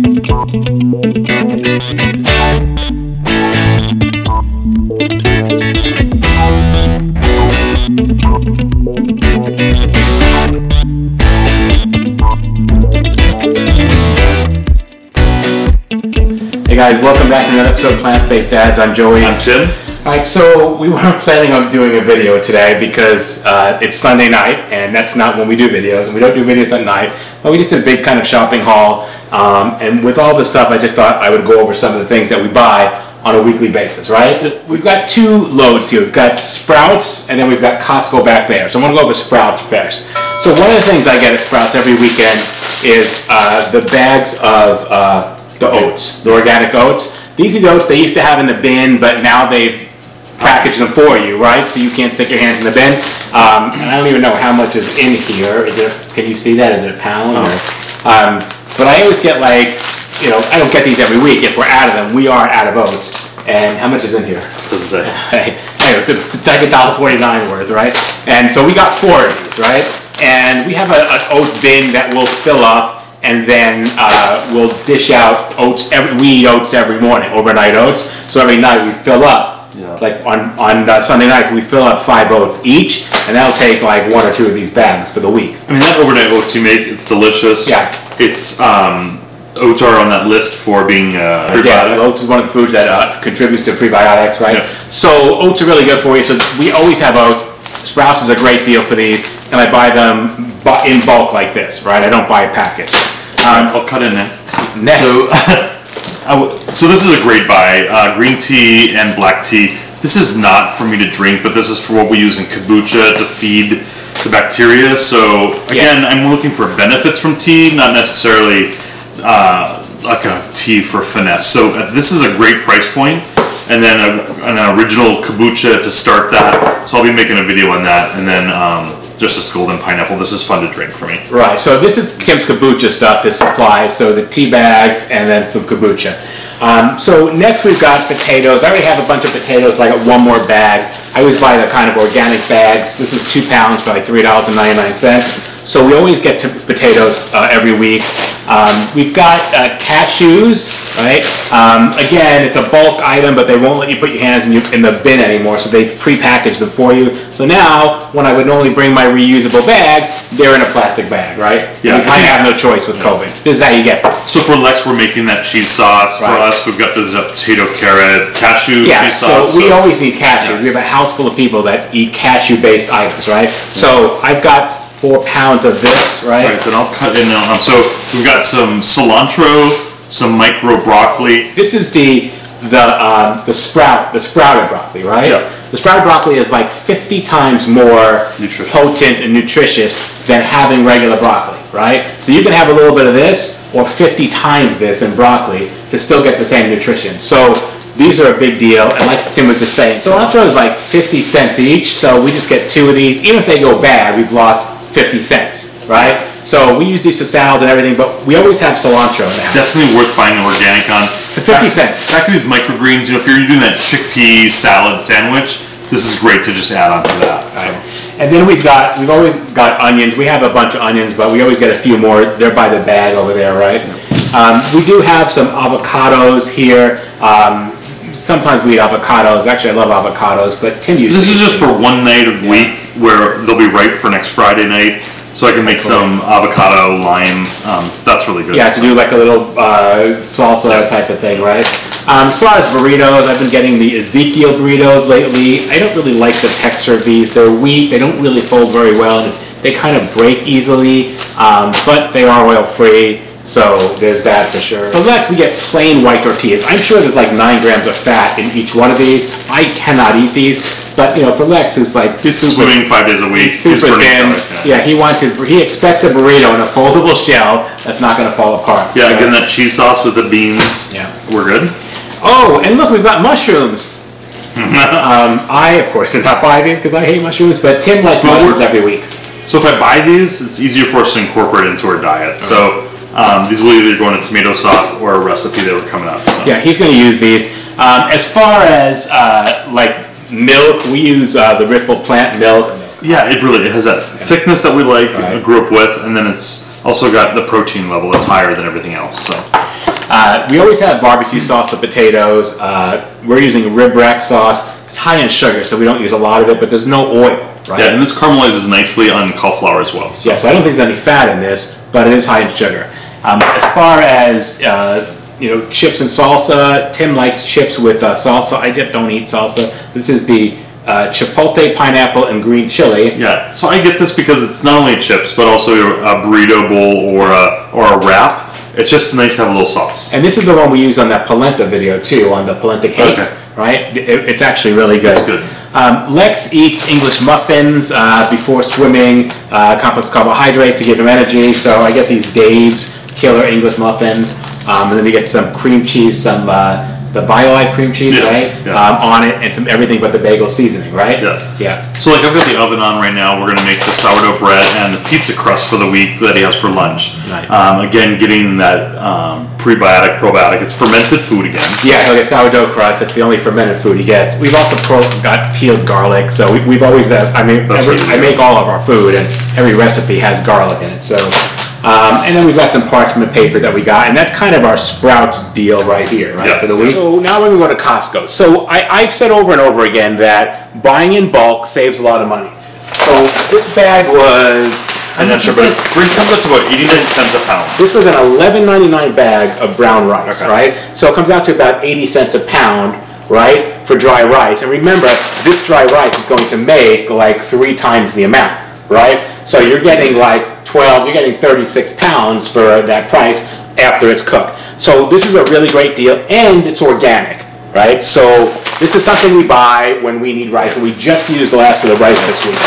Hey guys, welcome back to another episode of Plant-Based Ads. I'm Joey. I'm Tim. Alright, so we weren't planning on doing a video today because it's Sunday night, and that's not when we do videos, and we don't do videos at night, but we just did a big kind of shopping haul, and with all this stuff, I just thought I would go over some of the things that we buy on a weekly basis, right? We've got two loads here. We've got Sprouts, and then we've got Costco back there. So I'm going to go over Sprouts first. So one of the things I get at Sprouts every weekend is the bags of the oats, the organic oats. These are the oats they used to have in the bin, but now they've packaged them for you, right? So you can't stick your hands in the bin. And I don't even know how much is in here. Is it? Can you see that? Is it a pound? Or, but I always get like, you know, I don't get these every week. If we're out of them, we are out of oats. And how much is in here? Doesn't say. Hey, it's like $1.49 worth, right? And so we got 4 of these, right? And we have an oat bin that will fill up. And then we'll dish out oats. We eat oats every morning, overnight oats. So every night we fill up. Yeah. Like on Sunday night, we fill up 5 oats each, and that'll take like 1 or 2 of these bags for the week. I mean, that overnight oats you make, it's delicious. Yeah. It's oats are on that list for being prebiotic. Yeah, oats is one of the foods that contributes to prebiotics, right? Yeah. So oats are really good for you. So we always have oats. Sprouts is a great deal for these, and I buy them in bulk like this, right? I don't buy a package. I'll cut in next. So, so this is a great buy. Green tea and black tea. This is not for me to drink, but this is for what we use in kombucha to feed the bacteria. So again, I'm looking for benefits from tea, not necessarily like a tea for finesse. So this is a great price point. And then an original kombucha to start that. So I'll be making a video on that. And then just this golden pineapple. This is fun to drink for me. Right. So this is Kim's kombucha stuff, his supplies. So the tea bags and then some kombucha. So next we've got potatoes. I already have a bunch of potatoes, but I got 1 more bag. I always buy the kind of organic bags. This is 2 pounds for like $3.99. So we always get potatoes every week. We've got cashews, right? Again, it's a bulk item, but they won't let you put your hands in the bin anymore, so they've pre-packaged them for you. So now, when I would normally bring my reusable bags, they're in a plastic bag, right? Yeah. You kind of have no choice with COVID. This is how you get them. So for Lex, we're making that cheese sauce. Right. For us, we've got the potato, carrot, cashew cheese sauce. So we always eat cashews. Yeah. We have a house full of people that eat cashew-based items, right? So I've got 4 pounds of this, right? Right, then I'll cut in on. So we've got some cilantro, some micro broccoli. This is the sprouted broccoli, right? Yeah. The sprouted broccoli is like 50 times more potent and nutritious than having regular broccoli, right? So you can have a little bit of this or 50 times this in broccoli to still get the same nutrition. So these are a big deal, and like Tim was just saying, cilantro is like 50 cents each, so we just get 2 of these. Even if they go bad, we've lost 50 cents, right? So we use these for salads and everything, but we always have cilantro now. Definitely worth buying the organic on. For 50 cents. Back to these microgreens, you know, if you're doing that chickpea salad sandwich, this is great to just add on to that. Right. So. And then we've always got onions. We have a bunch of onions, but we always get a few more. They're by the bag over there, right? We do have some avocados here. Sometimes we eat avocados. Actually, I love avocados, but Tim uses. This is just for 1 night a week where they'll be ripe for next Friday night. So I can make some avocado lime. That's really good. Yeah, to do like a little salsa type of thing, right? As far as burritos, I've been getting the Ezekiel burritos lately. I don't really like the texture of these. They're weak. They don't really fold very well. And they kind of break easily, but they are oil-free. So there's that for sure. For Lex, we get plain white tortillas. I'm sure there's like 9 grams of fat in each one of these. I cannot eat these, but you know, for Lex, who's like he's swimming 5 days a week, super thin. Yeah, he expects a burrito in a foldable shell that's not going to fall apart. Yeah, again, that cheese sauce with the beans. Yeah, we're good. Oh, and look, we've got mushrooms. I, of course, did not buy these because I hate mushrooms, but Tim likes mushrooms every week. So if I buy these, it's easier for us to incorporate into our diet. Okay. So. These will either go in a tomato sauce or a recipe that we're coming up. So. Yeah, he's going to use these. As far as like milk, we use the Ripple plant milk. Yeah, it has that thickness that we like, grew up with, and then it's also got the protein level that's higher than everything else. So. We always have barbecue sauce with potatoes. We're using rib rack sauce. It's high in sugar, so we don't use a lot of it, but there's no oil, right? Yeah, and this caramelizes nicely on cauliflower as well. So. Yeah, so I don't think there's any fat in this, but it is high in sugar. As far as chips and salsa, Tim likes chips with salsa. I don't eat salsa. This is the chipotle, pineapple, and green chili. Yeah, so I get this because it's not only chips, but also a burrito bowl or a wrap. It's just nice to have a little sauce. And this is the one we use on that polenta video too, on the polenta cakes, right? It's actually really good. It's good. Lex eats English muffins before swimming, complex carbohydrates to give him energy. So I get these Dave's Killer English muffins, and then you get some cream cheese, some the BioLite cream cheese, right? Yeah. On it, and some everything but the bagel seasoning, right? Yeah. So like I've got the oven on right now. We're gonna make the sourdough bread and the pizza crust for the week that he has for lunch. Right. Again, getting that prebiotic, probiotic. It's fermented food again. Yeah, like a sourdough crust. It's the only fermented food he gets. We've also got peeled garlic, so we've always I make all of our food, and every recipe has garlic in it. So. And then we've got some parchment paper that we got, and that's kind of our Sprouts deal right here, right, for the week. So now we're going to go to Costco. So I've said over and over again that buying in bulk saves a lot of money. So this bag was... I'm not sure, but it comes up to about 89 cents a pound. This was an $11.99 bag of brown rice, right? So it comes out to about 80 cents a pound, right, for dry rice. And remember, this dry rice is going to make like 3 times the amount, right? So you're getting like 12, you're getting 36 pounds for that price after it's cooked. So this is a really great deal, and it's organic, right? So this is something we buy when we need rice, and we just used the last of the rice this week.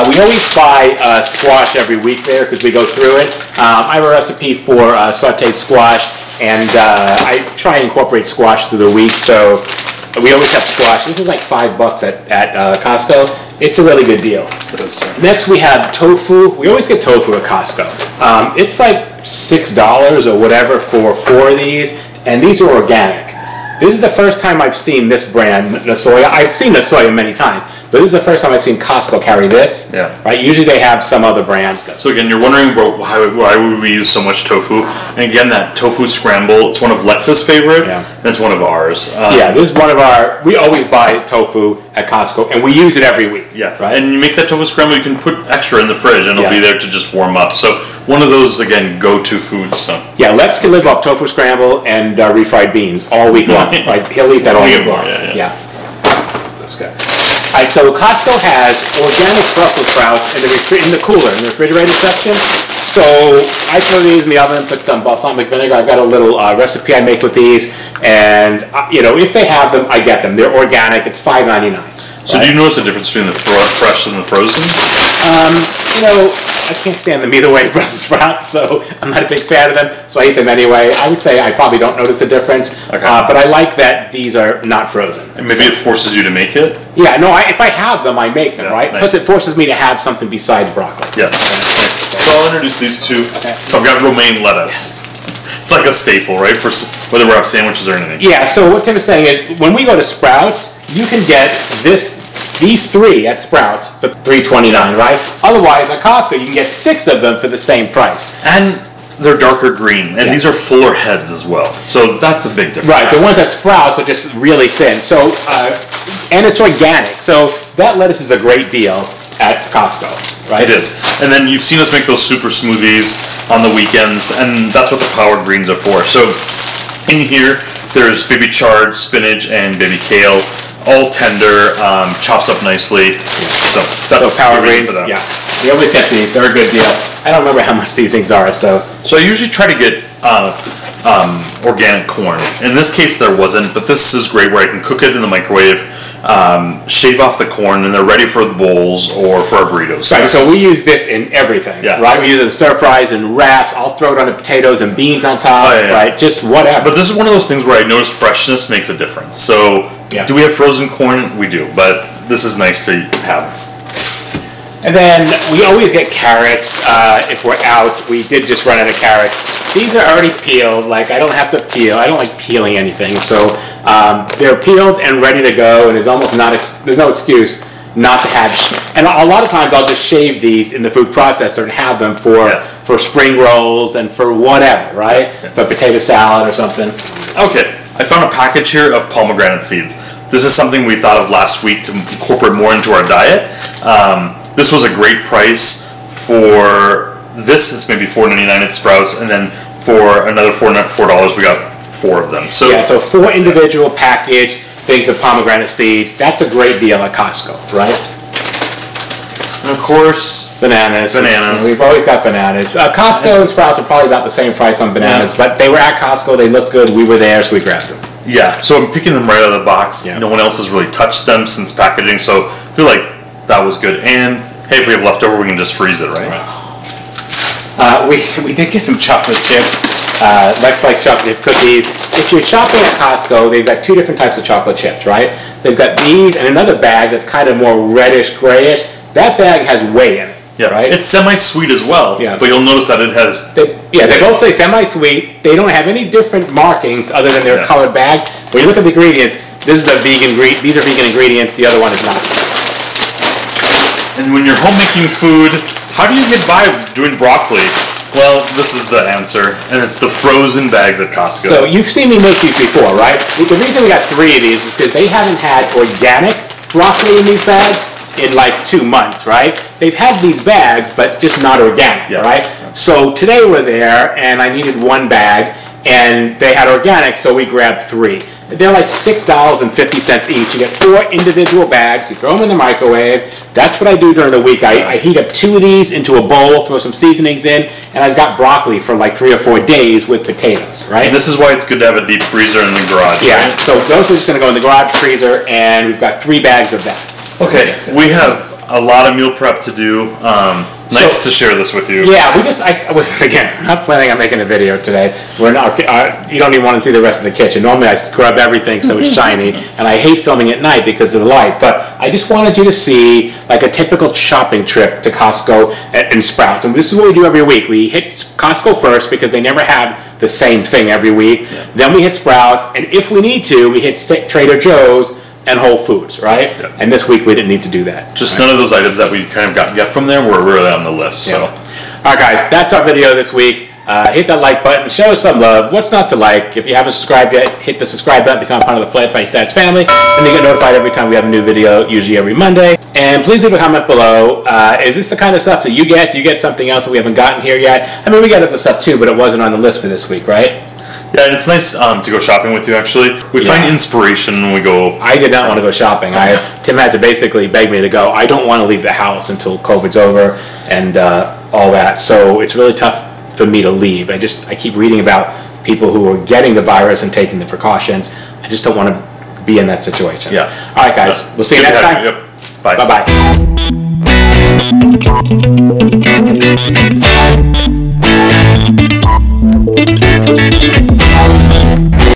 We always buy squash every week there because we go through it. I have a recipe for sauteed squash, and I try and incorporate squash through the week, so we always have squash. This is like $5 at Costco. It's a really good deal. Next we have tofu. We always get tofu at Costco. It's like $6 or whatever for 4 of these, and these are organic. This is the first time I've seen this brand, Nasoya. I've seen Nasoya many times, but this is the first time I've seen Costco carry this. Yeah. Right. Usually they have some other brands. So again, you're wondering why would we use so much tofu? And again, that tofu scramble, it's one of Lex's favorite. Yeah. And it's one of ours. Yeah, this is one of our. We always buy tofu at Costco, and we use it every week. Yeah. Right. And you make that tofu scramble, you can put extra in the fridge, and it'll be there to just warm up. So one of those again go-to foods. So. Yeah, Lex can live off tofu scramble and refried beans all week long. Right. He'll eat that all week long. Yeah. That's good. All right, so Costco has organic Brussels sprouts in the cooler, in the refrigerated section. So I throw these in the oven, put some balsamic vinegar. I've got a little recipe I make with these, and if they have them, I get them. They're organic. It's $5.99. So do you notice the difference between the fresh and the frozen? I can't stand them either way, Brussels sprouts, so I'm not a big fan of them, so I eat them anyway. I would say I probably don't notice the difference, but I like that these are not frozen. And maybe it forces you to make it? Yeah, no, if I have them, I make them, right? Nice. Plus it forces me to have something besides broccoli. Yeah. So I'll introduce these two. Okay. So I've got romaine lettuce. It's like a staple, right? For whether we have sandwiches or anything. Yeah, so what Tim is saying is when we go to Sprouts, you can get these 3 at Sprouts for $3.29, right? Otherwise, at Costco, you can get 6 of them for the same price. And they're darker green, and these are fuller heads as well. So that's a big difference. Right, the ones at Sprouts are just really thin. So, and it's organic. So that lettuce is a great deal at Costco, right? It is. And then you've seen us make those super smoothies on the weekends, and that's what the powered greens are for. So in here, there's baby chard, spinach, and baby kale. All tender, chops up nicely. So that's power greens for them. Yeah, we always get these. They're a good deal. I don't remember how much these things are. So I usually try to get organic corn. In this case, there wasn't, but this is great where I can cook it in the microwave, shave off the corn, and they're ready for the bowls or for our burritos. Right. So we use this in everything. Yeah. Right. We use it in stir fries and wraps. I'll throw it on the potatoes and beans on top. Oh, yeah. Right. Just whatever. But this is one of those things where I notice freshness makes a difference. So. Yeah. Do we have frozen corn? We do, but this is nice to have. And then we always get carrots if we're out. We did just run out of carrots. These are already peeled. Like I don't have to peel. I don't like peeling anything. So they're peeled and ready to go, and there's almost there's no excuse not to have, and a lot of times I'll just shave these in the food processor and have them for spring rolls and for whatever, right? For potato salad or something. Okay, I found a package here of pomegranate seeds. This is something we thought of last week to incorporate more into our diet. This was a great price for this. It's maybe $4.99 at Sprouts, and then for another $4 we got 4 of them. So yeah, so 4 individual package things of pomegranate seeds. That's a great deal at Costco, right? And of course, bananas. We've always got bananas. Costco and Sprouts are probably about the same price on bananas, but they were at Costco. They looked good. We were there, so we grabbed them. Yeah, so I'm picking them right out of the box. Yeah. No one else has really touched them since packaging, so I feel like that was good. And hey, if we have leftover, we can just freeze it, right? We did get some chocolate chips. Lex likes chocolate chip cookies. If you're shopping at Costco, they've got 2 different types of chocolate chips, right? They've got these and another bag that's kind of more reddish, grayish. That bag has whey in it. Yeah, right. It's semi-sweet as well. Yeah, but you'll notice that it has. They both say semi-sweet. They don't have any different markings other than their colored bags. When you look at the ingredients, this is a vegan. These are vegan ingredients. The other one is not. And when you're homemaking food, how do you get by doing broccoli? Well, this is the answer, and it's the frozen bags at Costco. So you've seen me make these before, right? The reason we got 3 of these is because they haven't had organic broccoli in these bags in like 2 months, right? They've had these bags, but just not organic, right? So today we're there, and I needed 1 bag, and they had organic, so we grabbed 3. They're like $6.50 each. You get 4 individual bags. You throw them in the microwave. That's what I do during the week. I heat up 2 of these into a bowl, throw some seasonings in, and I've got broccoli for like 3 or 4 days with potatoes, right? And this is why it's good to have a deep freezer in the garage. Yeah, right? so those are just going to go in the garage freezer, and we've got 3 bags of that. Okay, we have a lot of meal prep to do. Nice to share this with you. Yeah, I was again not planning on making a video today. We're not. You don't even want to see the rest of the kitchen. Normally, I scrub everything so it's shiny, and I hate filming at night because of the light. But I just wanted you to see like a typical shopping trip to Costco and Sprouts. And this is what we do every week. We hit Costco first because they never have the same thing every week. Yeah. Then we hit Sprouts, and if we need to, we hit Trader Joe's and Whole Foods, right? Yeah. And this week we didn't need to do that. Just none of those items that we kind of get from there were really on the list. So, all right, guys, that's our video this week. Hit that like button, show us some love. What's not to like? If you haven't subscribed yet, hit the subscribe button, become part of the Plant Based Dads family, and you get notified every time we have a new video, usually every Monday. And please leave a comment below. Is this the kind of stuff that you get? Do you get something else that we haven't gotten here yet? I mean, we got other stuff too, but it wasn't on the list for this week, right? Yeah, and it's nice to go shopping with you, actually. We find inspiration when we go. I did not want to go shopping. Tim had to basically beg me to go. I don't want to leave the house until COVID's over and all that. So it's really tough for me to leave. I keep reading about people who are getting the virus and taking the precautions. I just don't want to be in that situation. Yeah. All right, guys. We'll see you next time. Yep. Bye. Bye-bye.